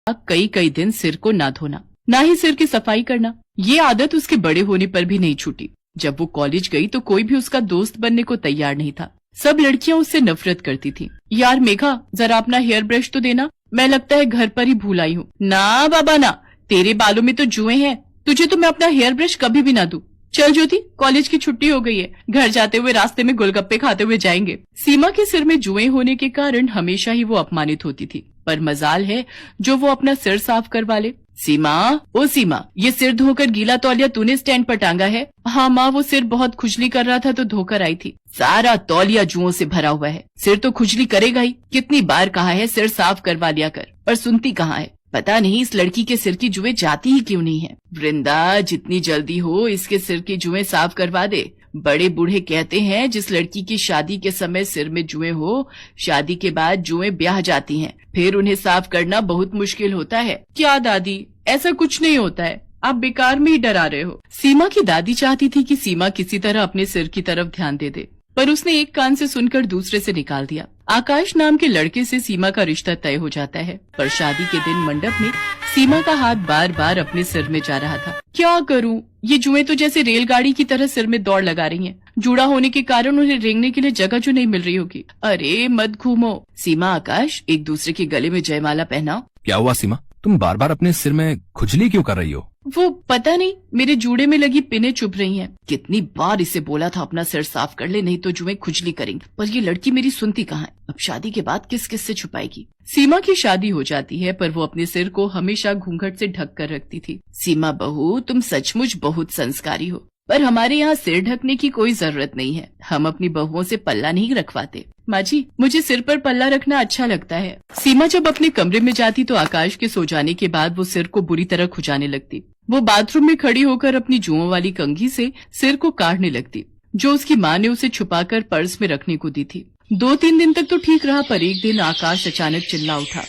कई कई दिन सिर को ना धोना, ना ही सिर की सफाई करना। ये आदत उसके बड़े होने पर भी नहीं छूटी। जब वो कॉलेज गई तो कोई भी उसका दोस्त बनने को तैयार नहीं था। सब लड़कियां उससे नफरत करती थी। यार मेघा, जरा अपना हेयर ब्रश तो देना, मैं लगता है घर पर ही भूल आई हूँ। ना बाबा ना, तेरे बालों में तो जुएं हैं, तुझे तो मैं अपना हेयर ब्रश कभी भी ना दूं। चल ज्योति, कॉलेज की छुट्टी हो गई है, घर जाते हुए रास्ते में गोलगप्पे खाते हुए जाएंगे। सीमा के सिर में जुएं होने के कारण हमेशा ही वो अपमानित होती थी, पर मजाल है जो वो अपना सिर साफ करवा ले। सीमा, ओ सीमा, ये सिर धोकर गीला तौलिया तूने स्टैंड पर टांगा है? हाँ माँ, वो सिर बहुत खुजली कर रहा था तो धोकर आई थी। सारा तौलिया जुओं से भरा हुआ है, सिर तो खुजली करेगा ही। कितनी बार कहा है सिर साफ करवा लिया कर, पर सुनती कहाँ है। पता नहीं इस लड़की के सिर की जुएं जाती ही क्यों नहीं है। वृंदा, जितनी जल्दी हो इसके सिर की जुएं साफ करवा दे। बड़े बूढ़े कहते हैं जिस लड़की की शादी के समय सिर में जुएं हो, शादी के बाद जुएं ब्याह जाती हैं, फिर उन्हें साफ करना बहुत मुश्किल होता है। क्या दादी, ऐसा कुछ नहीं होता है, आप बेकार में ही डरा रहे हो। सीमा की दादी चाहती थी कि सीमा किसी तरह अपने सिर की तरफ ध्यान दे दे, पर उसने एक कान से सुनकर दूसरे से निकाल दिया। आकाश नाम के लड़के से सीमा का रिश्ता तय हो जाता है, पर शादी के दिन मंडप में सीमा का हाथ बार बार अपने सिर में जा रहा था। क्या करूं, ये जुएं तो जैसे रेलगाड़ी की तरह सिर में दौड़ लगा रही हैं। जुड़ा होने के कारण उन्हें रेंगने के लिए जगह जो नहीं मिल रही होगी। अरे मत घूमो। सीमा, आकाश, एक दूसरे के गले में जयमाला पहनाओ। क्या हुआ सीमा, तुम बार बार अपने सिर में खुजली क्यों कर रही हो? वो पता नहीं, मेरे जूड़े में लगी पिनें चुभ रही हैं। कितनी बार इसे बोला था अपना सिर साफ कर ले, नहीं तो जुएं खुजली करेंगी, पर ये लड़की मेरी सुनती कहाँ है। अब शादी के बाद किस किस से छुपाएगी। सीमा की शादी हो जाती है, पर वो अपने सिर को हमेशा घूंघट से ढक कर रखती थी। सीमा बहू, तुम सचमुच बहुत संस्कारी हो, पर हमारे यहाँ सिर ढकने की कोई जरूरत नहीं है। हम अपनी बहुओं से पल्ला नहीं रखवाते। माँ जी, मुझे सिर पर पल्ला रखना अच्छा लगता है। सीमा जब अपने कमरे में जाती तो आकाश के सो जाने के बाद वो सिर को बुरी तरह खुजाने लगती। वो बाथरूम में खड़ी होकर अपनी जुओं वाली कंघी से सिर को काटने लगती, जो उसकी माँ ने उसे छुपाकर पर्स में रखने को दी थी। 2-3 दिन तक तो ठीक रहा, पर एक दिन आकाश अचानक चिल्ला उठा।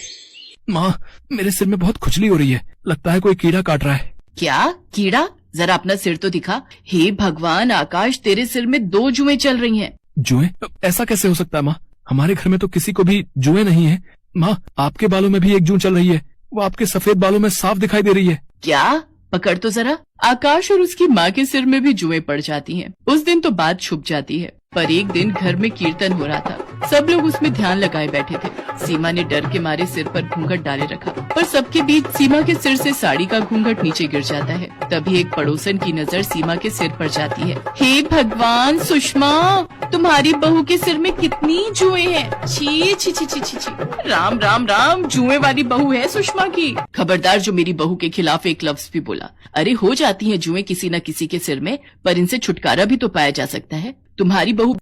माँ, मेरे सिर में बहुत खुजली हो रही है, लगता है कोई कीड़ा काट रहा है। क्या कीड़ा? जरा अपना सिर तो दिखा। हे भगवान आकाश, तेरे सिर में 2 जुएं चल रही हैं। जुएं? ऐसा कैसे हो सकता है माँ, हमारे घर में तो किसी को भी जुएं नहीं है। माँ, आपके बालों में भी एक जूं चल रही है, वो आपके सफेद बालों में साफ दिखाई दे रही है। क्या? पकड़ तो जरा। आकाश और उसकी माँ के सिर में भी जुएं पड़ जाती हैं। उस दिन तो बात छुप जाती है, पर एक दिन घर में कीर्तन हो रहा था। सब लोग उसमें ध्यान लगाए बैठे थे। सीमा ने डर के मारे सिर पर घूंघट डाले रखा, पर सबके बीच सीमा के सिर से साड़ी का घूंघट नीचे गिर जाता है। तभी एक पड़ोसन की नजर सीमा के सिर पर जाती है। हे भगवान सुषमा, तुम्हारी बहू के सिर में कितनी जुएं हैं। छी छी छी छी छी छी। राम राम राम, जुएं वाली बहू है सुषमा की। खबरदार जो मेरी बहू के खिलाफ एक लफ्ज भी बोला। अरे हो जाती है जुएं किसी न किसी के सिर में, पर इनसे छुटकारा भी तो पाया जा सकता है। तुम्हारी बहू